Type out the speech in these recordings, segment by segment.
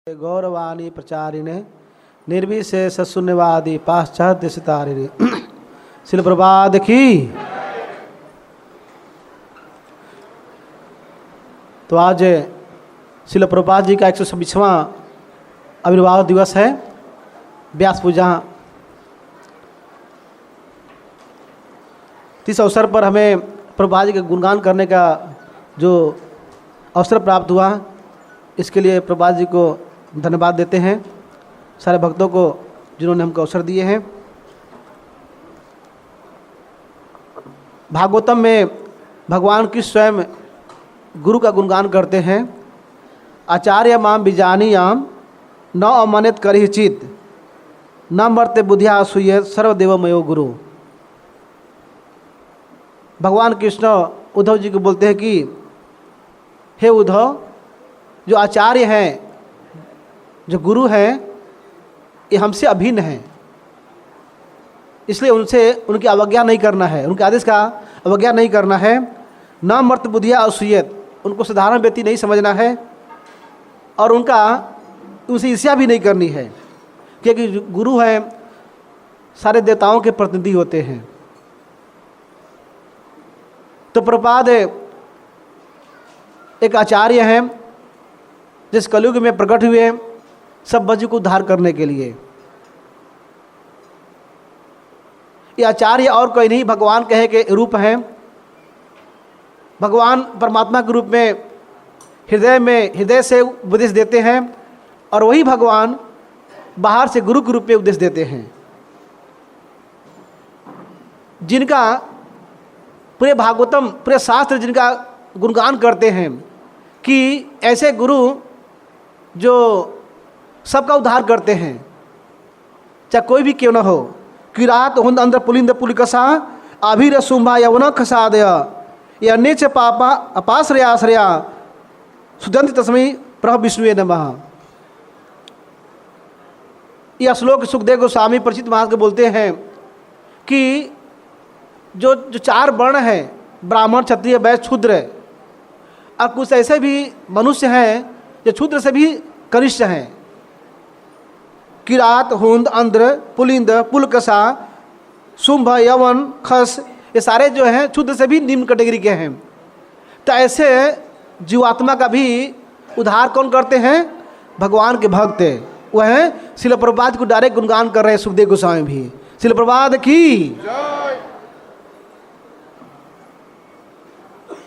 गौरवाणी प्रचारिणे निर्विशेष शून्यवादी पाश्चात्य सितारिणे शिल प्रभात की। तो आज शिल प्रभात जी का 126वां आविर्भाव दिवस है। व्यास पूजा। इस अवसर पर हमें प्रभुपाद जी के गुणगान करने का जो अवसर प्राप्त हुआ, इसके लिए प्रभुपाद जी को धन्यवाद देते हैं, सारे भक्तों को जिन्होंने हमको अवसर दिए हैं। भागवतम में भगवान की स्वयं गुरु का गुणगान करते हैं। आचार्य माम बिजानीयाम न अमानित करी चित न मर्त्य बुद्धिया असूये सर्वदेवमयो गुरु। भगवान कृष्ण उद्धव जी को बोलते हैं कि हे उद्धव, जो आचार्य हैं, जो गुरु हैं, ये हमसे अभिन्न हैं, इसलिए उनसे उनकी अवज्ञा नहीं करना है, उनके आदेश का अवज्ञा नहीं करना है। न मर्त्य बुद्धिया असूयत, उनको साधारण व्यक्ति नहीं समझना है और उनसे ईर्ष्या भी नहीं करनी है, क्योंकि गुरु हैं सारे देवताओं के प्रतिनिधि होते हैं। तो प्रभुपाद एक आचार्य हैं जिस कलयुग में प्रकट हुए सब बच्चों को उद्धार करने के लिए। ये आचार्य और कोई नहीं, भगवान कहे के रूप हैं। भगवान परमात्मा के रूप में हृदय से उपदेश देते हैं और वही भगवान बाहर से गुरु के रूप में उपदेश देते हैं, जिनका पूरे भागवतम पूरे शास्त्र जिनका गुणगान करते हैं कि ऐसे गुरु जो सबका उद्धार करते हैं, चाहे कोई भी क्यों न हो। किरात हुंद अंध्र पुलिंद पुलिकसा आभिर सुंभा यवन खसादय या नीच पापा अपाश्रयाश्रया सुदंत तस्मै प्रभ विष्णुवे नमः। यह श्लोक सुखदेव गोस्वामी परिचित महाराज को बोलते हैं कि जो चार वर्ण हैं, ब्राह्मण क्षत्रिय वैश्य शूद्र, और कुछ ऐसे भी मनुष्य हैं जो शूद्र से भी कनिष्ठ हैं। किरात हुंद अंध्र पुलिंद पुलकसा शुंभ यवन खस, ये सारे जो हैं शूद्र से भी निम्न कैटेगरी के हैं। तो ऐसे जीवात्मा का भी उद्धार कौन करते हैं? भगवान के भक्त। वह हैं शिल प्रभुपाद को डायरेक्ट गुणगान कर रहे हैं सुखदेव गोस्वामी भी। शिल प्रभुपाद की।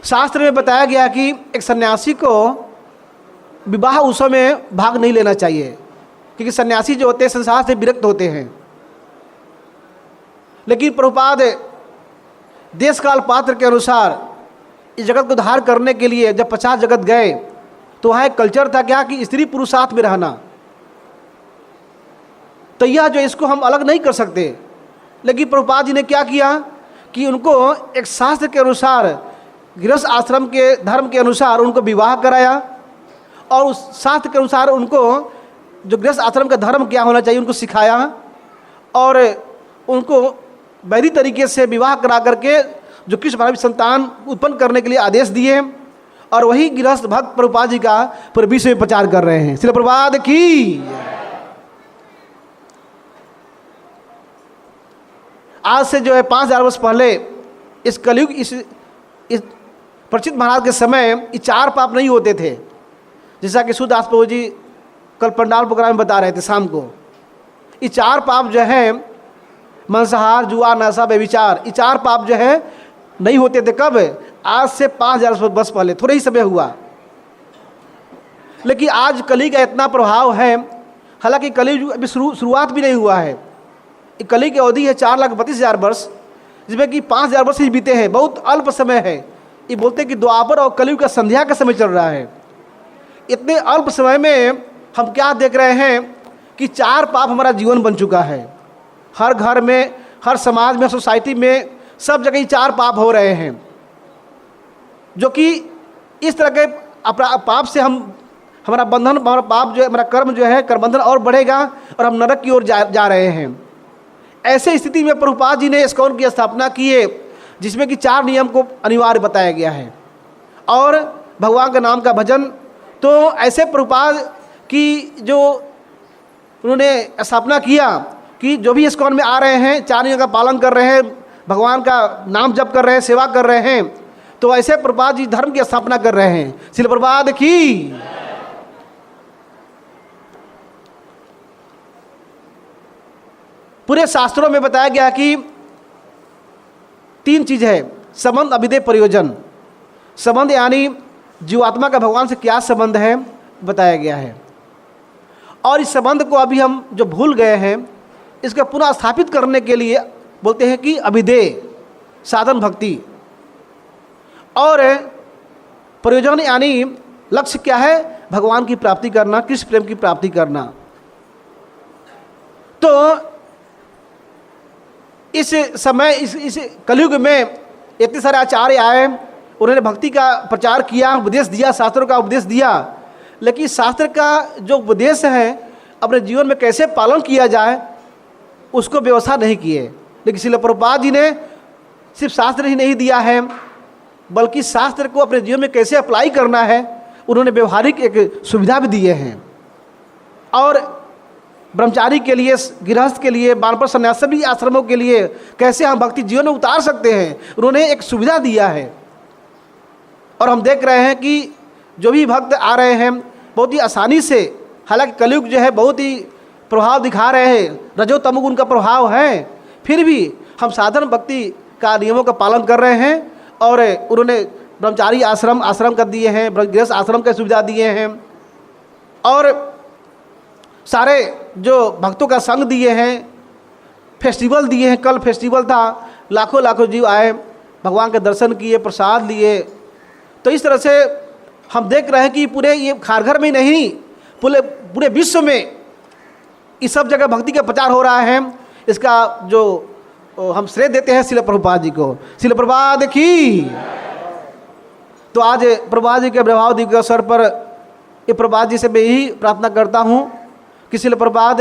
शास्त्र में बताया गया कि एक सन्यासी को विवाह उत्सव में भाग नहीं लेना चाहिए, क्योंकि सन्यासी जो होते हैं संसार से विरक्त होते हैं। लेकिन प्रभुपाद देश काल पात्र के अनुसार इस जगत को उद्धार करने के लिए जब 50 जगत गए तो वहाँ एक कल्चर था क्या कि स्त्री पुरुष साथ में रहना। तो यह जो इसको हम अलग नहीं कर सकते, लेकिन प्रभुपाद जी ने क्या किया कि उनको एक शास्त्र के अनुसार गृहस्थ आश्रम के धर्म के अनुसार उनको विवाह कराया और उस शास्त्र के अनुसार उनको जो गृहस्थ आश्रम का धर्म क्या होना चाहिए उनको सिखाया और उनको वैदिक तरीके से विवाह करा करके जो कृष्ण भावी संतान उत्पन्न करने के लिए आदेश दिए। और वही गृहस्थ भक्त प्रभुपाद जी का पूरे विश्व में प्रचार कर रहे हैं। श्रील प्रभुपाद की। आज से जो है 5000 वर्ष पहले इस कलयुग इस परिचित महाराज के समय ये चार पाप नहीं होते थे, जैसा कि सूरदास प्रभु जी कल पंडाल प्रोग्राम में बता रहे थे शाम को। ये चार पाप जो है मांसाहार जुआ नशा व्यभिचार, ये चार पाप जो है नहीं होते थे। कब? आज से 5000 वर्ष पहले, थोड़े ही समय हुआ। लेकिन आज कली का इतना प्रभाव है, हालांकि कली अभी शुरुआत भी नहीं हुआ है। कली की अवधि है 4,32,000 वर्ष, जिसमें कि 5000 वर्ष ही बीते हैं, बहुत अल्प समय है। ये बोलते हैं कि द्वापर और कलयुग का संध्या का समय चल रहा है। इतने अल्प समय में हम क्या देख रहे हैं कि चार पाप हमारा जीवन बन चुका है। हर घर में, हर समाज में, सोसाइटी में, सब जगह ही चार पाप हो रहे हैं, जो कि इस तरह के पाप से हमारा बंधन, हमारा पाप जो है, हमारा कर्म जो है, कर्म बंधन और बढ़ेगा और हम नरक की ओर जा रहे हैं। ऐसे स्थिति में प्रभुपाद जी ने इस्कॉन की स्थापना की है, जिसमें कि 4 नियम को अनिवार्य बताया गया है और भगवान के नाम का भजन। तो ऐसे प्रभुपाद कि जो उन्होंने स्थापना किया कि जो भी इस्कॉन में आ रहे हैं, 4 नियमों का पालन कर रहे हैं, भगवान का नाम जप कर रहे हैं, सेवा कर रहे हैं, तो ऐसे प्रभुपाद जी धर्म की स्थापना कर रहे हैं। श्रील प्रभुपाद की। पूरे शास्त्रों में बताया गया कि 3 चीज़ है, संबंध, अभिधेय, प्रयोजन। संबंध यानी जीवात्मा का भगवान से क्या संबंध है बताया गया है, और इस संबंध को अभी हम जो भूल गए हैं इसका पुनः स्थापित करने के लिए बोलते हैं कि अभिधेय, साधन भक्ति। और प्रयोजन यानी लक्ष्य क्या है, भगवान की प्राप्ति करना, कृष्ण प्रेम की प्राप्ति करना। तो इस समय इस कलयुग में इतने सारे आचार्य आए, उन्होंने भक्ति का प्रचार किया, उपदेश दिया, शास्त्रों का उपदेश दिया, लेकिन शास्त्र का जो उपदेश है अपने जीवन में कैसे पालन किया जाए उसको व्यवस्था नहीं किए। लेकिन श्रील प्रभुपाद जी ने सिर्फ शास्त्र ही नहीं दिया है, बल्कि शास्त्र को अपने जीवन में कैसे अप्लाई करना है उन्होंने व्यवहारिक एक सुविधा भी दिए हैं। और ब्रह्मचारी के लिए, गृहस्थ के लिए, वानप्रस्थ सन्यास सभी आश्रमों के लिए कैसे हम भक्ति जीवन में उतार सकते हैं उन्होंने एक सुविधा दिया है। और हम देख रहे हैं कि जो भी भक्त आ रहे हैं बहुत ही आसानी से, हालांकि कलयुग जो है बहुत ही प्रभाव दिखा रहे हैं, रजो तमोगुण उनका प्रभाव है, फिर भी हम साधन भक्ति का नियमों का पालन कर रहे हैं। और उन्होंने ब्रह्मचारी आश्रम कर दिए हैं, गृहस्थ आश्रम की सुविधा दिए हैं, और सारे जो भक्तों का संग दिए हैं, फेस्टिवल दिए हैं। कल फेस्टिवल था, लाखों जीव आए, भगवान के दर्शन किए, प्रसाद लिए। तो इस तरह से हम देख रहे हैं कि पूरे ये खारघर में नहीं, पूरे विश्व में इस सब जगह भक्ति का प्रचार हो रहा है। इसका जो हम श्रेय देते हैं श्रील प्रभुपाद जी को। श्रील प्रभुपाद की। तो आज प्रभुपाद जी के प्रभाव दिवस के अवसर पर ये प्रभुपाद जी से मैं यही प्रार्थना करता हूँ कि श्रील प्रभुपाद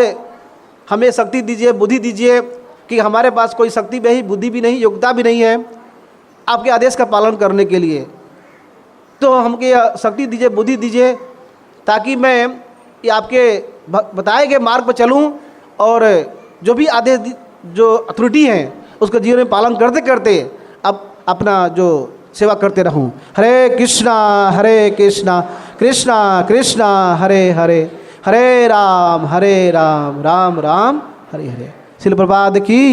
हमें शक्ति दीजिए, बुद्धि दीजिए, कि हमारे पास कोई शक्ति भी नहीं, बुद्धि भी नहीं, योग्यता भी नहीं है आपके आदेश का पालन करने के लिए। तो हमको शक्ति दीजिए, बुद्धि दीजिए, ताकि मैं ये आपके बताए गए मार्ग पर चलूं और जो भी आदेश, जो अथॉरिटी हैं उसको जीवन में पालन करते करते अब अपना जो सेवा करते रहूं। हरे कृष्णा कृष्णा कृष्णा हरे हरे, हरे राम राम राम हरे हरे। श्रील प्रभुपाद की।